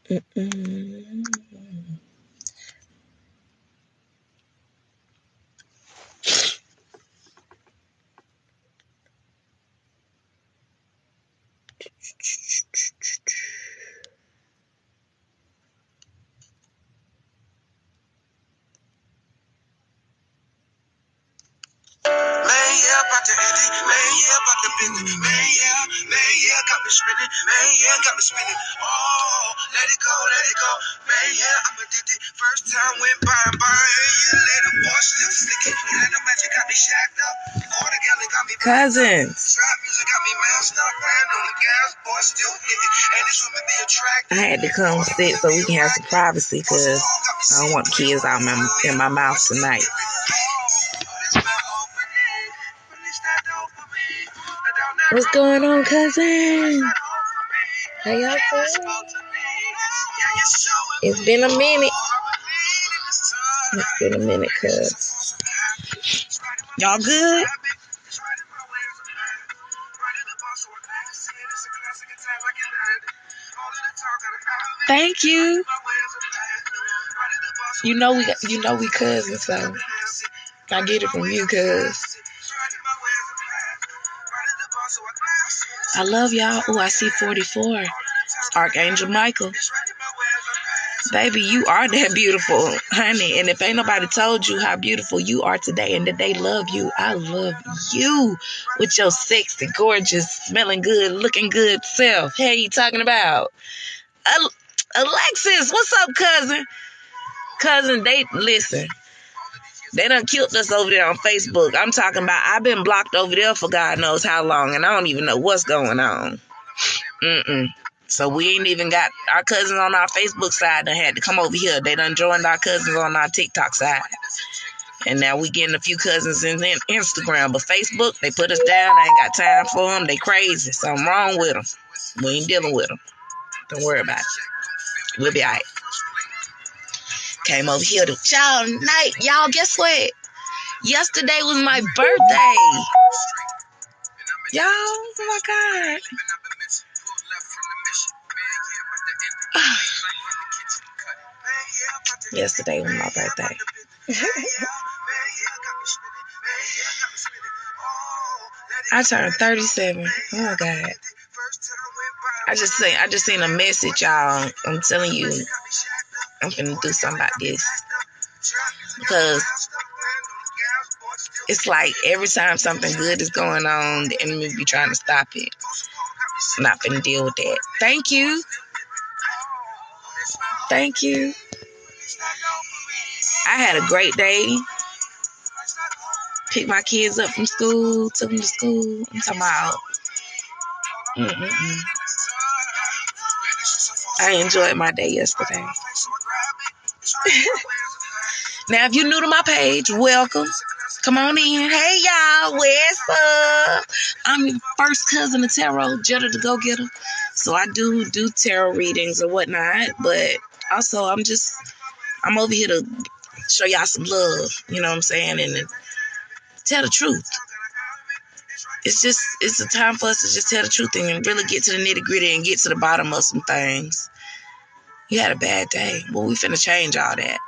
Mm-mm. Got me spinning, man, yeah, got me spinning. Oh, let it go, man, yeah, I'm addicted. First time went by and by, yeah, later, boy, still sticking. Let the magic got me shacked up. Quarter gallon got me Cousins. Trap music got me masked up, playing on the gas, boy, still hitting. And this woman be attracted. I had to come sit so we can have some privacy because I don't want the kids out in my mouth tonight. What's going on, cousin? How y'all doing? It's been a minute. It's been a minute, cuz. Y'all good? Thank you. You know we cousins, so I get it from you, cuz. I love y'all. Oh, I see 44. Archangel Michael. Baby, you are that beautiful, honey. And if ain't nobody told you how beautiful you are today and that they love you, I love you with your sexy, gorgeous, smelling good, looking good self. Hey, you talking about? Alexis, what's up, cousin? Cousin, listen. They done killed us over there on Facebook. I'm talking about I've been blocked over there for God knows how long, and I don't even know what's going on. So we ain't even got our cousins on our Facebook side that had to come over here. They done joined our cousins on our TikTok side. And now we getting a few cousins in Instagram. But Facebook, they put us down. I ain't got time for them. They crazy. Something wrong with them. We ain't dealing with them. Don't worry about it. We'll be all right. Came over here to y'all night. Y'all, guess what? Yesterday was my birthday. Y'all, oh my God. Yesterday was my birthday. I turned 37. Oh my God. I just seen a message, y'all. I'm telling you, I'm finna do something about this. Because it's like every time something good is going on, the enemy be trying to stop it. I'm not finna deal with that. Thank you. Thank you. I had a great day. Picked my kids up from school, took them to school. I'm talking about. I enjoyed my day yesterday. Now, if you're new to my page, welcome. Come on in. Hey, y'all. What's up? I'm your first cousin of tarot, Jetta the Go-Getter. So I do tarot readings or whatnot. But also, I'm over here to show y'all some love. You know what I'm saying? And tell the truth. It's a time for us to just tell the truth and really get to the nitty-gritty and get to the bottom of some things. You had a bad day. Well, we finna change all that.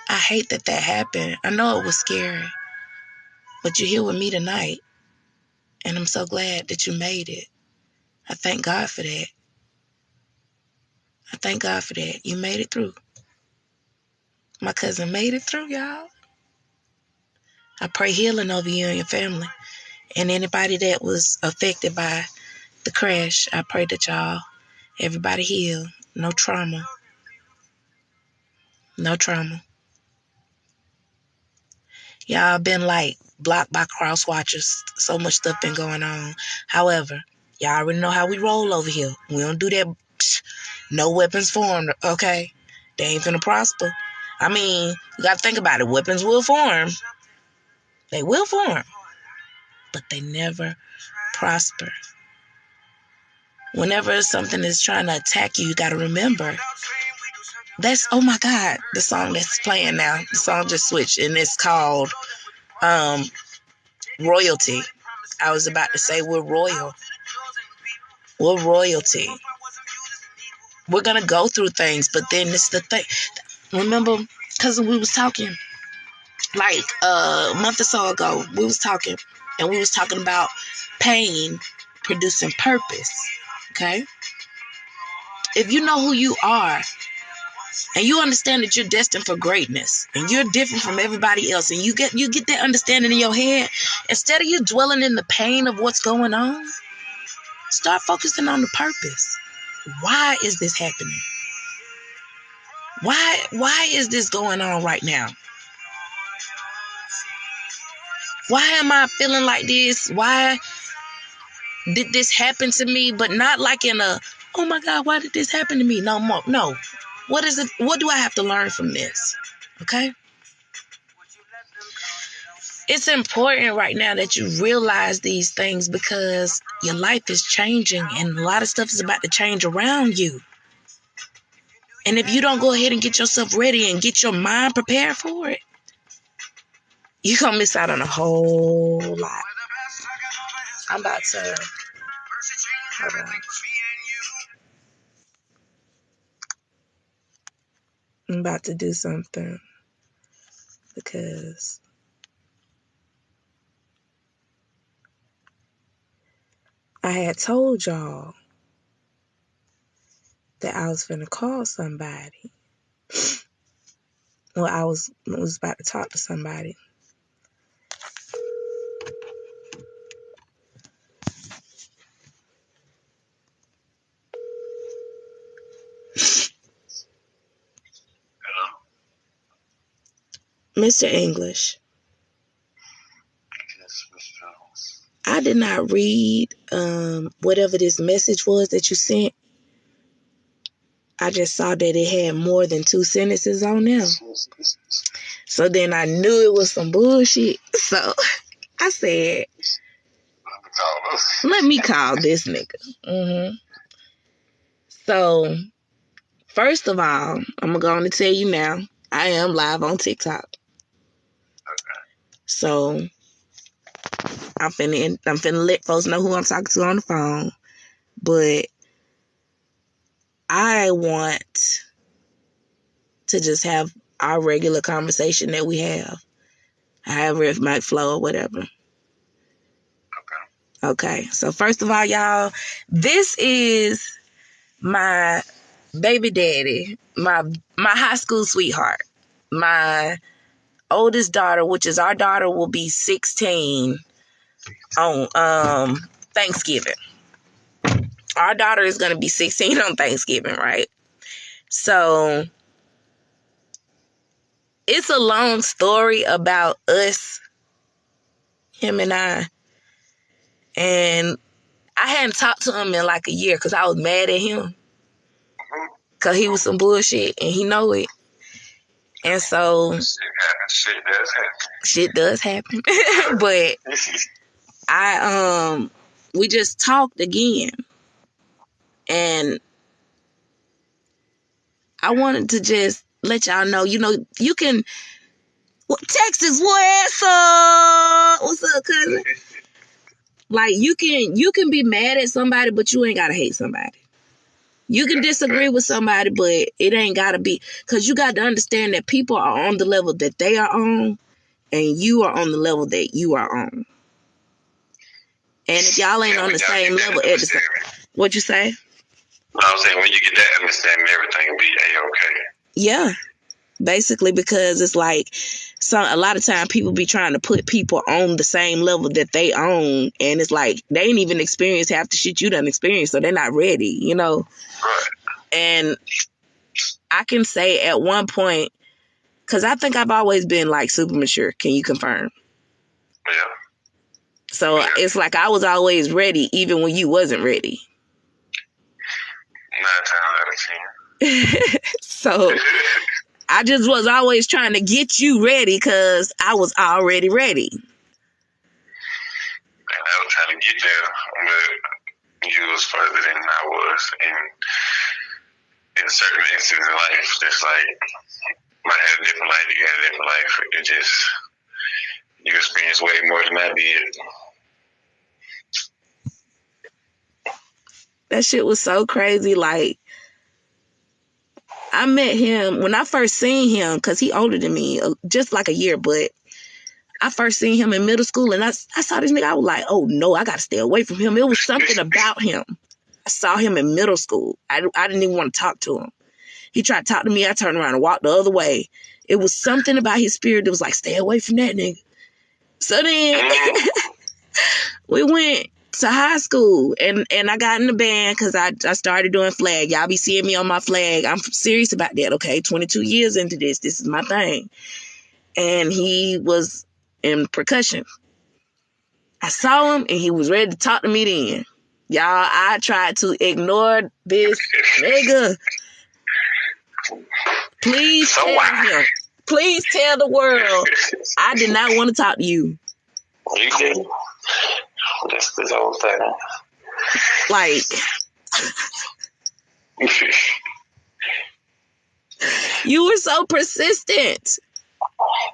I hate that happened. I know it was scary. But you're here with me tonight. And I'm so glad that you made it. I thank God for that. I thank God for that. You made it through. My cousin made it through, y'all. I pray healing over you and your family. And anybody that was affected by the crash, I pray that everybody heal. No trauma. No trauma. Y'all been like blocked by crosswatchers. So much stuff been going on. However, y'all already know how we roll over here. We don't do that. No weapons formed, okay? They ain't finna prosper. I mean, you gotta think about it. Weapons will form. They will form. But they never prosper. Whenever something is trying to attack you, you gotta remember. Oh my God, the song that's playing now. The song just switched and it's called Royalty. I was about to say we're royal. We're royalty. We're going to go through things, but then it's the thing. Remember, because we was talking, like a month or so ago, we was talking about pain producing purpose, okay? If you know who you are, and you understand that you're destined for greatness, and you're different from everybody else, and you get that understanding in your head, instead of you dwelling in the pain of what's going on, start focusing on the purpose. Why is this happening? Why is this going on right now? Why am I feeling like this? Why did this happen to me? But not like in a, oh my God, why did this happen to me? No more. No. What is it? What do I have to learn from this? Okay? It's important right now that you realize these things because your life is changing and a lot of stuff is about to change around you. And if you don't go ahead and get yourself ready and get your mind prepared for it, you're going to miss out on a whole lot. I'm about to... Hold on. I'm about to do something because I had told y'all that I was finna call somebody. Well, I was about to talk to somebody. Mr. English. Yes, Mr. Jones. I did not read whatever this message was that you sent. I just saw that it had more than 2 sentences on there. So then I knew it was some bullshit. So I said, let me call this nigga. So, first of all, I'm going to tell you now, I am live on TikTok. So, I'm finna let folks know who I'm talking to on the phone. But I want to just have our regular conversation that we have. However it might flow or whatever. Okay. So, first of all, y'all, this is my baby daddy, my high school sweetheart, my oldest daughter, which is our daughter, will be 16 on Thanksgiving. Our daughter is going to be 16 on Thanksgiving, right? So it's a long story about us, him and I. And I hadn't talked to him in like a year because I was mad at him. Because he was some bullshit and he know it. And so shit does happen. But we just talked again. And I wanted to just let y'all know, you can Texas, what's up? What's up, cousin? Like you can be mad at somebody, but you ain't gotta hate somebody. You can disagree with somebody, but it ain't gotta be, because you got to understand that people are on the level that they are on, and you are on the level that you are on. And if y'all ain't on the same level at the same, what you say? I was saying, when you get that understanding, everything will be A-okay. Yeah, basically, because it's like a lot of time people be trying to put people on the same level that they own, and it's like they ain't even experienced half the shit you done experienced, so they're not ready, Right. And I can say at one point, because I think I've always been like super mature. Can you confirm? Yeah. So it's like I was always ready, even when you wasn't ready. 9 times out of 10. So I just was always trying to get you ready because I was already ready. And I was trying to get there, but you was further than I was. And in certain instances in life, just like I had a different life, you had a different life. It just, you experienced way more than I did. That shit was so crazy. Like, I met him when I first seen him, because he older than me, just like a year, but I first seen him in middle school, and I saw this nigga. I was like, oh no, I got to stay away from him. It was something about him. I saw him in middle school. I didn't even want to talk to him. He tried to talk to me. I turned around and walked the other way. It was something about his spirit that was like, stay away from that nigga. So then we went to high school, and I got in the band because I started doing flag. Y'all be seeing me on my flag. I'm serious about that, okay? 22 years into this. This is my thing. And he was in percussion. I saw him, and he was ready to talk to me then. Y'all, I tried to ignore this nigga. Please tell him. Please tell the world I did not want to talk to you. You didn't. That's this whole thing. Like, you were so persistent.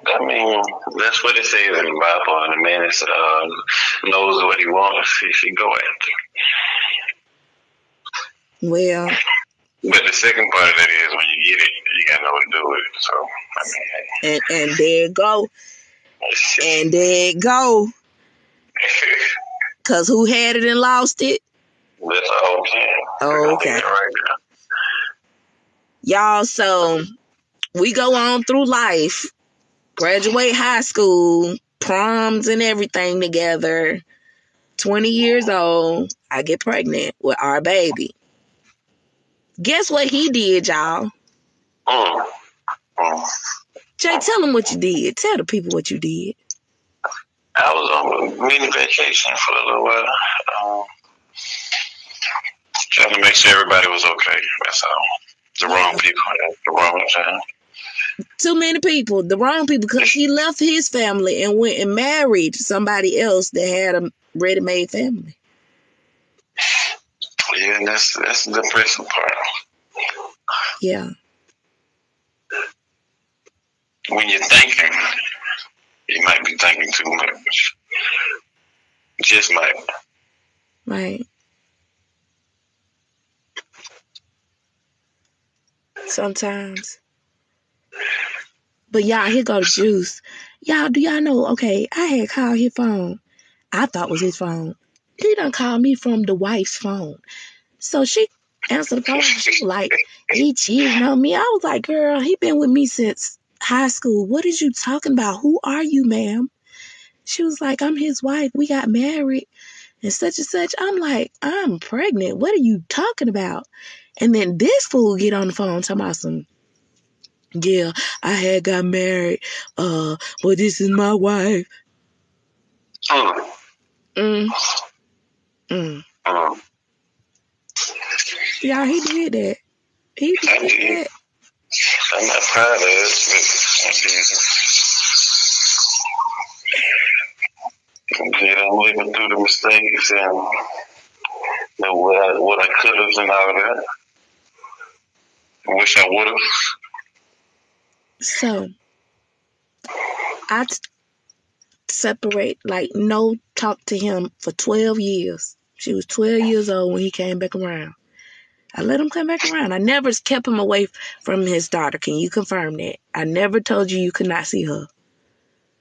I mean, that's what it says in the Bible. And the man is, knows what he wants, he should go after. Well, but the second part of that is when you get it, you gotta know what to do with it. So, I mean, hey. And there it go. And there it go. Because who had it and lost it? That's all I'm saying. Oh, okay. Right Y'all, so we go on through life, graduate high school, proms and everything together. 20 years old, I get pregnant with our baby. Guess what he did, y'all? Jay, tell them what you did. Tell the people what you did. I was on a mini vacation for a little while. Trying to make sure everybody was okay. That's all. The wrong people at the wrong time. Too many people. The wrong people, because he left his family and went and married somebody else that had a ready-made family. Yeah, and that's the depressing part. Yeah. When you're thinking, you might be thinking too much. Just might. Right. Sometimes. But y'all, here go the juice. Y'all, do y'all know, okay, I had called his phone. I thought it was his phone. He done called me from the wife's phone. So she answered the phone. She was like, he cheating on me. I was like, girl, he been with me since high school. What is you talking about? Who are you, ma'am? She was like, I'm his wife. We got married and such and such. I'm like, I'm pregnant. What are you talking about? And then this fool get on the phone talking about some, yeah, I had got married. But this is my wife. Y'all, he did that. He did that. I'm not proud of it, but I'm living through the mistakes and what I could have and all that. I wish I would have. So, I separate, like, no talk to him for 12 years. She was 12 years old when he came back around. I let him come back around. I never kept him away from his daughter. Can you confirm that? I never told you could not see her.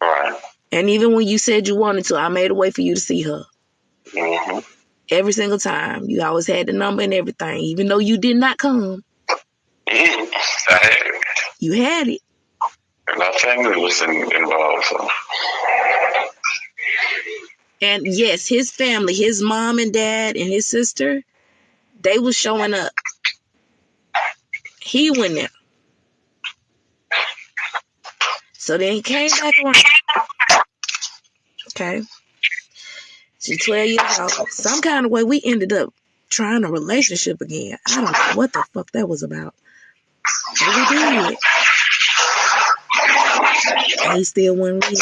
Right. And even when you said you wanted to, I made a way for you to see her. Mm-hmm. Every single time. You always had the number and everything, even though you did not come. I had it. You had it. And our family was involved. So. And yes, his family, his mom and dad and his sister, they was showing up. He went there. So then he came back around. Okay. She's 12 years old. Some kind of way we ended up trying a relationship again. I don't know what the fuck that was about. But we did. And he still wasn't ready.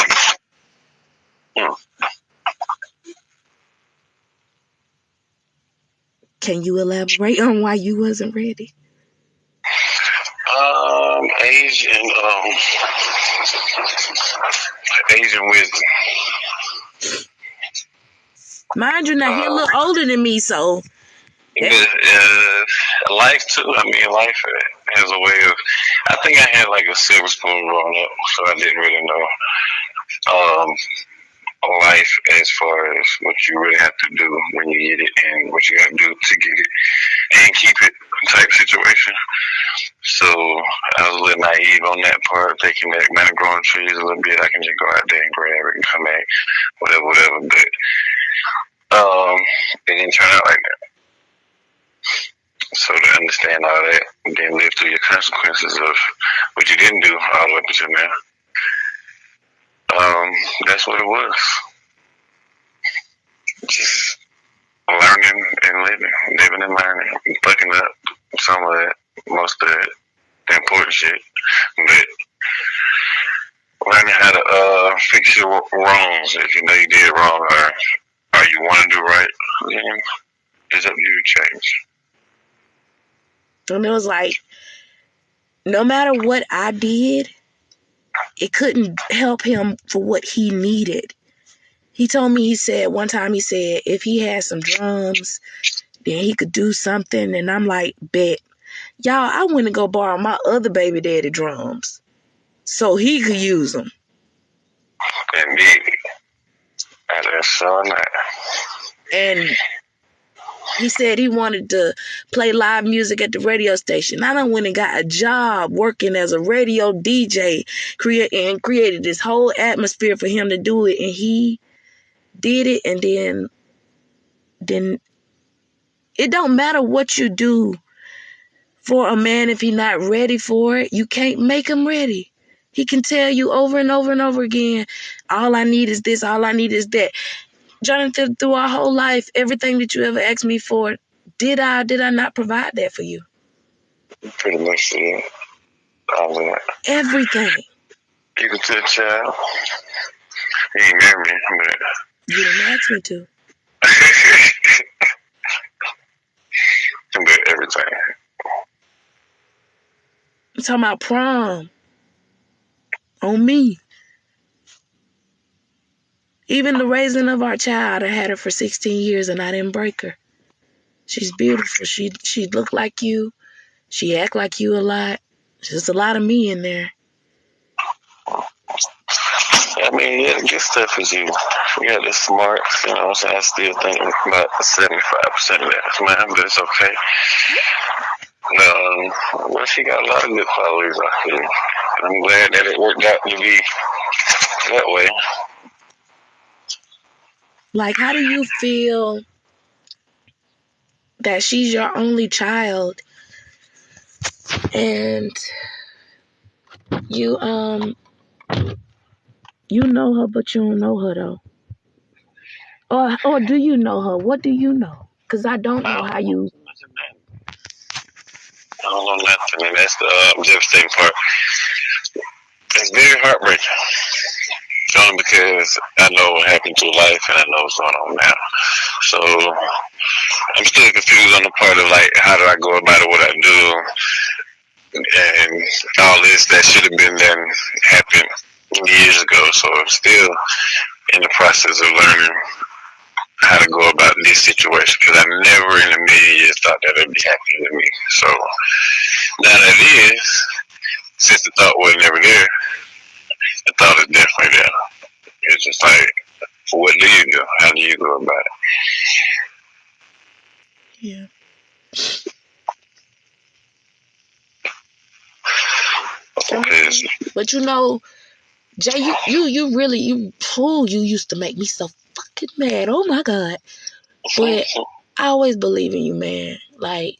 Can you elaborate on why you wasn't ready? Asian wisdom. Mind you, now he a little older than me, so Life too. I mean, life has a way of. I think I had like a silver spoon growing up, so I didn't really know um, life as far as what you really have to do when you get it and what you got to do to get it and keep it type situation. So I was a little naive on that part, thinking that man, growing trees a little bit, I can just go out there and grab it and come back, whatever. But it didn't turn out like that. So to understand all that, and then live through your consequences of what you didn't do all the way up until now, that's what it was. Just learning and living and learning, and fucking up some of that, most of it, the important shit, but learning how to fix your wrongs if you know you did wrong or you want to do right, then it's up to you to change. And it was like, no matter what I did, it couldn't help him for what he needed. He told me, one time he said, if he had some drums, then he could do something. And I'm like, bet. Y'all, I went and go borrow my other baby daddy drums so he could use them. Indeed. That's so nice. And he said he wanted to play live music at the radio station. I done went and got a job working as a radio DJ, created this whole atmosphere for him to do it. And he did it. And then it don't matter what you do for a man if he's not ready for it. You can't make him ready. He can tell you over and over and over again, all I need is this, all I need is that. Jonathan, through our whole life, everything that you ever asked me for, did I not provide that for you? Pretty much, yeah. Everything. You can tell, child. He ain't married me, but you didn't ask me to. But everything. I'm talking about prom. On me. Even the raising of our child, I had her for 16 years and I didn't break her. She's beautiful. She looked like you. She act like you a lot. There's a lot of me in there. I mean, yeah, the good stuff is you. Yeah, the smarts, you know what I'm saying? I still think about 75% of that, man, but it's okay. Well, she got a lot of good qualities, I feel. I'm glad that it worked out to be that way. Like, how do you feel that she's your only child and you know her, but you don't know her though? Or do you know her? What do you know? Because I don't know how you... I don't know nothing, and that's the devastating part. It's very heartbreaking. Only because I know what happened to life and I know what's going on now. So I'm still confused on the part of like, how did I go about it, what I do, and all this that should have been done happened years ago. So I'm still in the process of learning how to go about this situation because I never in a million years thought that it would be happening to me. So now that it is, since the thought was never there, the thought is definitely there. It's just like, what do you do? How do you go about it? Yeah. But you know, Jay, you used to make me so fucking mad. Oh my God. But I always believe in you, man. Like,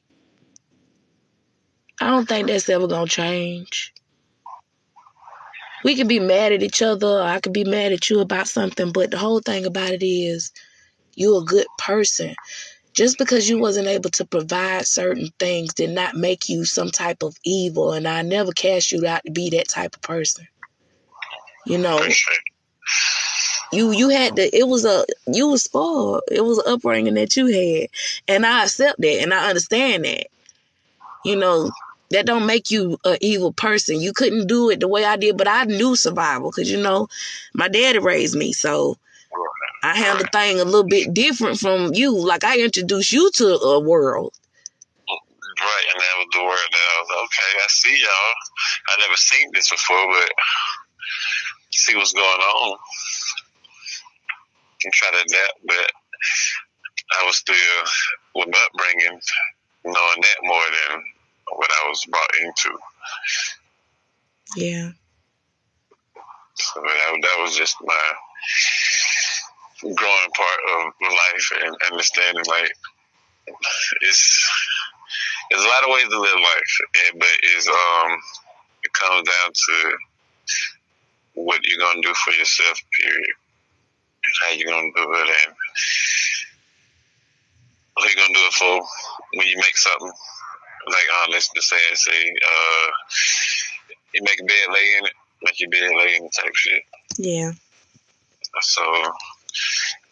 I don't think that's ever gonna change. We could be mad at each other, or I could be mad at you about something, but the whole thing about it is you're a good person. Just because you wasn't able to provide certain things did not make you some type of evil, and I never cast you out to be that type of person. You know, you had to, you was spoiled. It was an upbringing that you had, and I accept that, and I understand that. You know, that don't make you an evil person. You couldn't do it the way I did, but I knew survival because, you know, my daddy raised me, so I handle things a little bit different from you. Like, I introduced you to a world. Right, and that was the word that I was okay. I see y'all. I never seen this before, but see what's going on and try to adapt. But I was still with my upbringing, knowing that more than what I was brought into. Yeah. So that was just my growing part of life and understanding, like, there's a lot of ways to live life, but it comes down to what you're gonna do for yourself, period, and how you're gonna do it, and who you're gonna do it for when you make something. Like, let's just say, you make a bed, lay in it, make your bed, lay in it type shit. Yeah. So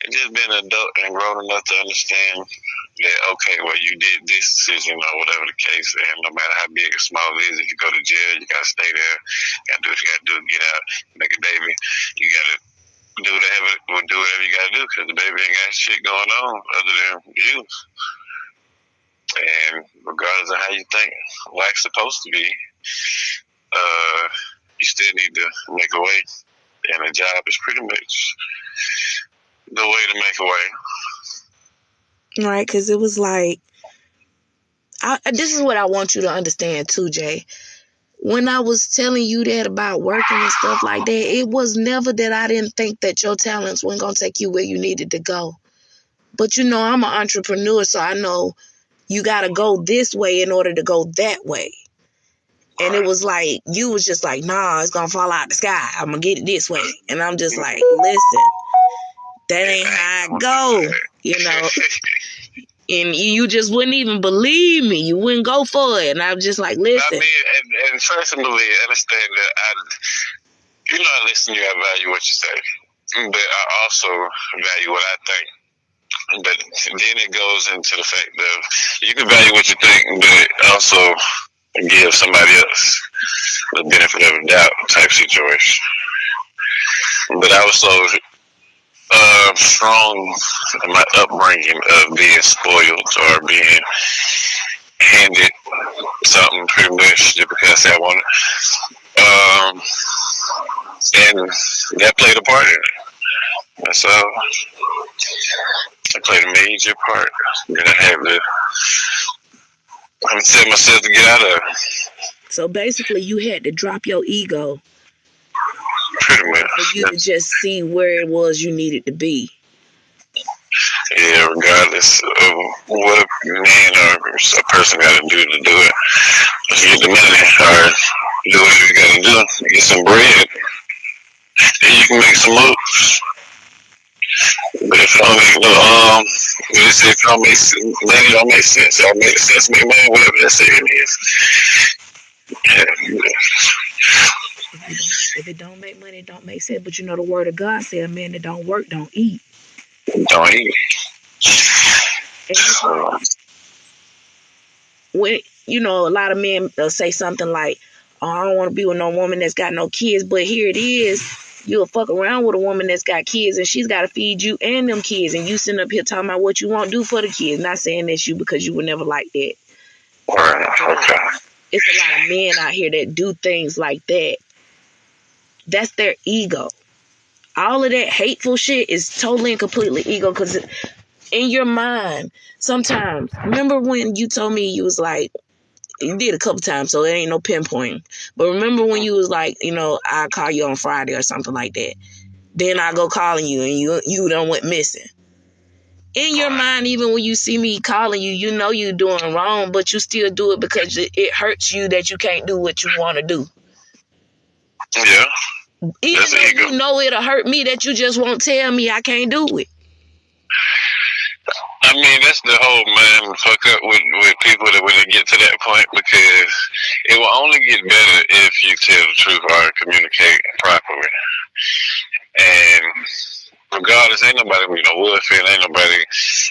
it just been an adult and grown enough to understand that, okay, well, you did this decision or whatever the case, and no matter how big or small it is, if you go to jail, you gotta stay there, you gotta do what you gotta do, get out, make a baby, you gotta do whatever you gotta do, because the baby ain't got shit going on other than you. And regardless of how you think life's supposed to be, you still need to make a way, and a job is pretty much the way to make a way. Right, because it was like, this is what I want you to understand too, Jay. When I was telling you that about working and stuff like that, it was never that I didn't think that your talents weren't going to take you where you needed to go. But, I'm an entrepreneur, so I know you got to go this way in order to go that way. And it was like, you was just like, nah, it's going to fall out the sky. I'm going to get it this way. And I'm just like, listen, that ain't how it go, And you just wouldn't even believe me. You wouldn't go for it. And I was just like, listen. I mean, and personally, understand that I listen to you, I value what you say. But I also value what I think. But then it goes into the fact of you can value what you think, but also give somebody else the benefit of the doubt type situation. But I was so strong in my upbringing of being spoiled or being handed something pretty much just because I wanted. And that played a part in it. And so I played a major part that I had to tell myself to get out of. So basically, you had to drop your ego. Pretty much. For you to just see where it was you needed to be. Yeah, regardless of what a man or a person got to do it, if you get the money or do whatever you got to do, get some bread, then you can make some moves. But if it don't make money don't make sense, or make sense, make money, whatever that saying is. If it don't make money, it don't make sense. But the word of God said, a man that don't work, don't eat. Don't eat. When, a lot of men say something like, oh, I don't want to be with no woman that's got no kids. But here it is. You'll fuck around with a woman that's got kids and she's got to feed you and them kids. And you sitting up here talking about what you want to do for the kids. Not saying that's you because you would never like that. Okay. It's a lot of men out here that do things like that. That's their ego. All of that hateful shit is totally and completely ego, because in your mind, sometimes, remember when you told me you was like, you did a couple times, so there ain't no pinpointing. But remember when you was like, I'll call you on Friday or something like that. Then I go calling you and you done went missing. In your mind, even when you see me calling you, you know you doing wrong, but you still do it because it hurts you that you can't do what you want to do. Yeah. Even though you know it'll hurt me that you just won't tell me I can't do it. I mean, that's the whole man fuck up with people that when they get to that point, because it will only get better if you tell the truth or communicate properly. And regardless, ain't nobody woodfield, ain't nobody,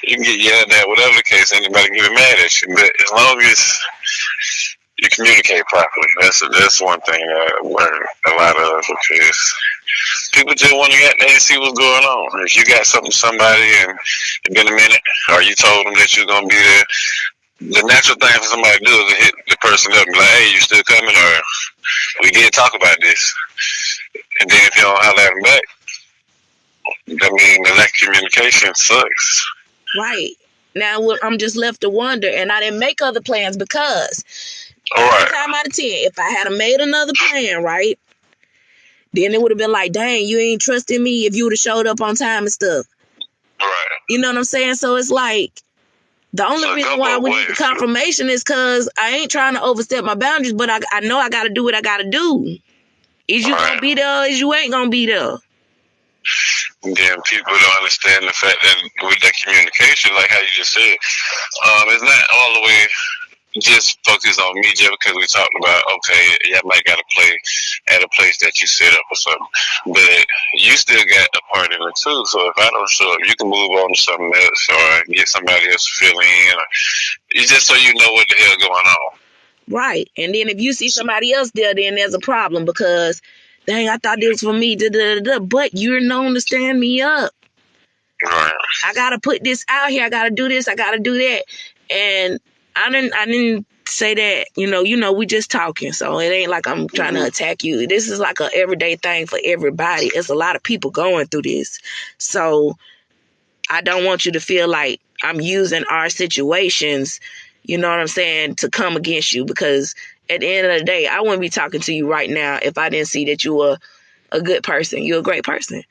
you can get yelled at, whatever the case, ain't nobody get mad at you. But as long as you communicate properly. That's one thing that I learned a lot of, because people just want to get there and see what's going on. If you got something to somebody and it's been a minute, or you told them that you're gonna be there, the natural thing for somebody to do is to hit the person up and be like, "Hey, you still coming?" Or we did talk about this. And then if you don't holler at them back, I mean, the lack of communication sucks. Right. Now I'm just left to wonder, and I didn't make other plans because All right. 9 times out of 10, if I had made another plan, right, then it would have been like, dang, you ain't trusting me if you would have showed up on time and stuff. Right. You know what I'm saying? So it's like, the only reason why we need the confirmation is because I ain't trying to overstep my boundaries, but I know I got to do what I got to do. Is you going to be there or is you ain't going to be there? And then people don't understand the fact that with that communication, like how you just said, it's not all the way just focus on me just because we talked about, okay, y'all might got to play at a place that you set up or something, but you still got a part in it too. So if I don't show up, you can move on to something else or get somebody else to fill in. It's just so you know what the hell going on. Right. And then if you see somebody else there, then there's a problem because, dang, I thought this was for me, but you're known to stand me up. Right. I got to put this out here. I got to do this. I got to do that. And I didn't say that, you know, we just talking. So it ain't like I'm trying to attack you. This is like a everyday thing for everybody. It's a lot of people going through this. So I don't want you to feel like I'm using our situations, you know what I'm saying, to come against you, because at the end of the day, I wouldn't be talking to you right now if I didn't see that you were a good person. You're a great person.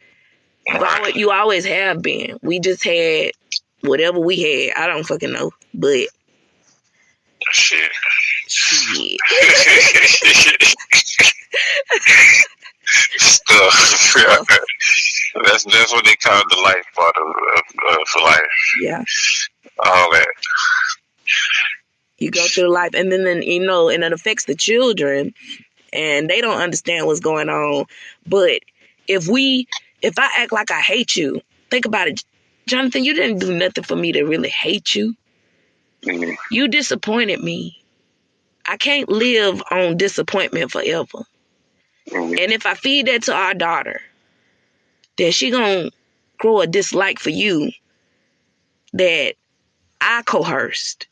You always have been. We just had whatever we had. I don't fucking know, but shit. Stuff. That's what they call the life part of for life. Yeah. All that. You go through life, and then you know, and it affects the children, and they don't understand what's going on. But if I act like I hate you, think about it, Jonathan. You didn't do nothing for me to really hate you. Mm-hmm. You disappointed me. I can't live on disappointment forever. Mm-hmm. And if I feed that to our daughter, then she gonna grow a dislike for you that I coerced.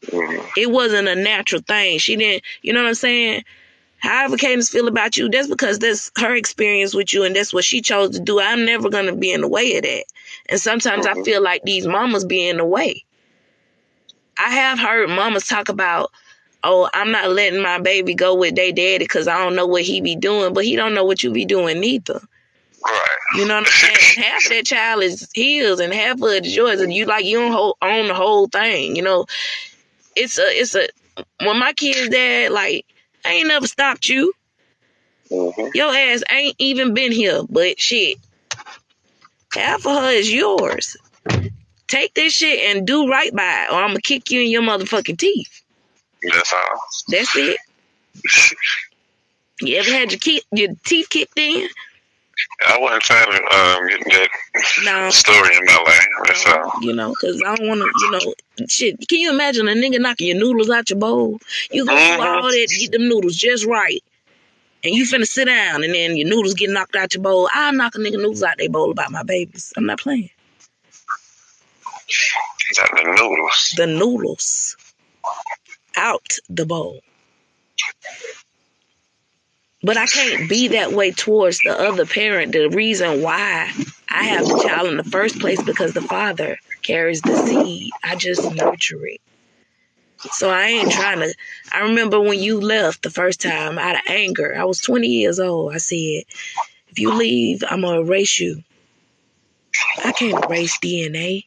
Mm-hmm. It wasn't a natural thing. She didn't, you know what I'm saying? However Cadence feel about you, that's because that's her experience with you and that's what she chose to do. I'm never going to be in the way of that. And sometimes I feel like these mamas be in the way. I have heard mamas talk about, oh, I'm not letting my baby go with their daddy because I don't know what he be doing, but he don't know what you be doing neither. Right. You know what I'm saying? And half of that child is his and half of it is yours, and you don't own the whole thing. You know, it's a when my kid's dad, like, I ain't never stopped you. Mm-hmm. Your ass ain't even been here, but shit, half of her is yours. Take this shit and do right by it, or I'm gonna kick you in your motherfucking teeth. That's all. That's it. You ever had your teeth kicked in? I wasn't trying to get that story in my life. That's all. You know, because I don't want to, you know, shit. Can you imagine a nigga knocking your noodles out your bowl? You go through all that to get them noodles just right. And you finna sit down and then your noodles get knocked out your bowl. I'll knock a nigga noodles out their bowl about my babies. I'm not playing. The noodles. The noodles. Out the bowl. But I can't be that way towards the other parent. The reason why I have the child in the first place, because the father carries the seed. I just nurture it. So I ain't trying to. I remember when you left the first time out of anger. I was 20 years old. I said, if you leave, I'm going to erase you. I can't erase DNA.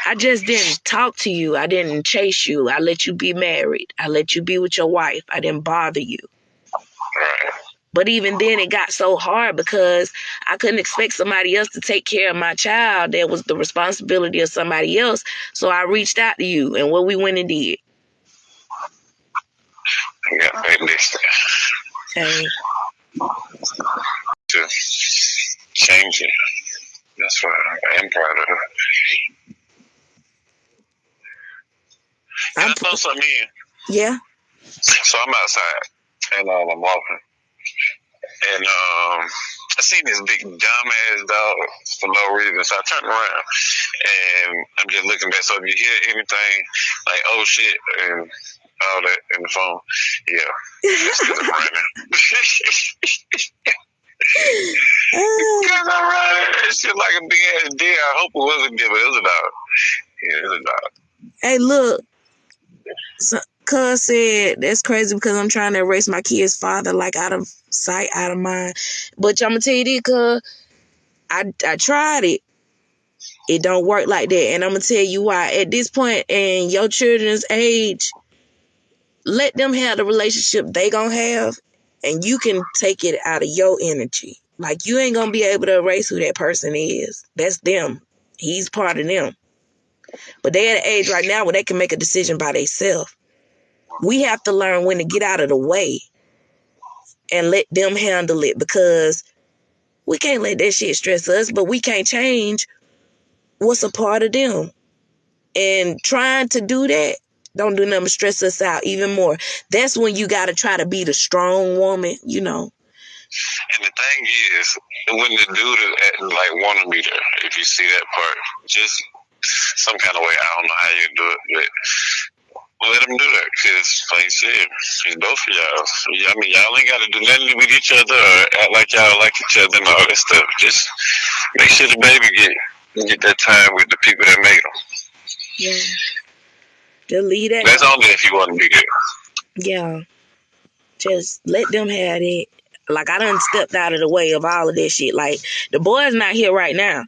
I just didn't talk to you. I didn't chase you. I let you be married. I let you be with your wife. I didn't bother you. But even then, it got so hard because I couldn't expect somebody else to take care of my child. That was the responsibility of somebody else. So I reached out to you, and what we went and did. I got made this. Okay. To change it. That's what I am proud of her. I throw something in. Yeah. So I'm outside, and I'm walking, and I seen this big dumbass dog for no reason. So I turned around, and I'm just looking back. So if you hear anything like "oh shit" and all that in the phone, yeah, that's because I'm running. Because I'm running, that shit like a big ass deer. I hope it wasn't a deer, but it was a dog. Yeah, it was a dog. Hey, look. Cuz said that's crazy because I'm trying to erase my kid's father, like out of sight, out of mind. But I'm gonna tell you this, cuz I tried it. It don't work like that, and I'm gonna tell you why. At this point in your children's age, let them have the relationship they gonna have, and you can take it out of your energy. Like, you ain't gonna be able to erase who that person is. That's them. He's part of them. But they at an age right now where they can make a decision by themselves. We have to learn when to get out of the way and let them handle it, because we can't let that shit stress us, but we can't change what's a part of them. And trying to do that don't do nothing but stress us out even more. That's when you got to try to be the strong woman, you know. And the thing is, when the dude is acting like wanting me there, if you see that part, just some kind of way, I don't know how you do it, but let him do that, because like you said, it's both of y'all. I mean, y'all ain't got to do nothing with each other or act like y'all like each other and all that stuff. Just make sure the baby get that time with the people that made them. Yeah. Just leave that. That's only if you want to be good. Yeah. Just let them have it. Like, I done stepped out of the way of all of that shit. Like, the boy's not here right now.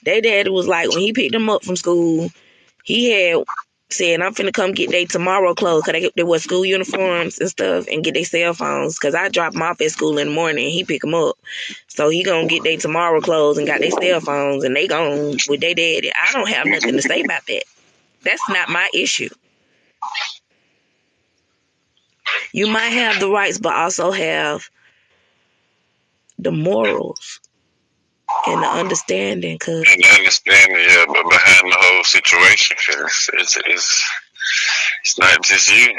Their dad was like, when he picked them up from school, he had said, I'm finna come get their tomorrow clothes, because they wear school uniforms and stuff, and get their cell phones, because I drop them off at school in the morning and he pick them up. So he gonna get their tomorrow clothes and got their cell phones, and they gone with their daddy. I don't have nothing to say about that. That's not my issue. You might have the rights, but also have the morals and the understanding. And the understanding, yeah, but behind the whole situation, because it's not just you.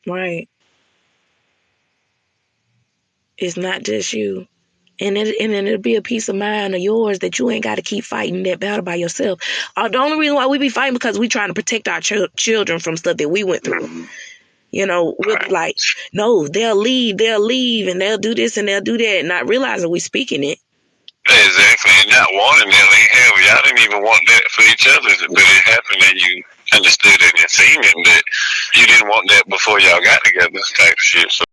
Right. It's not just you. And it'll be a peace of mind of yours that you ain't got to keep fighting that battle by yourself. The only reason why we be fighting because we trying to protect our children from stuff that we went through. You know, we'll be like, no, they'll leave, and they'll do this and they'll do that, not realizing we speaking it. Exactly, and not wanting that. Like, hell, y'all didn't even want that for each other, but it happened and you understood it and seen it, but you didn't want that before y'all got together type shit. So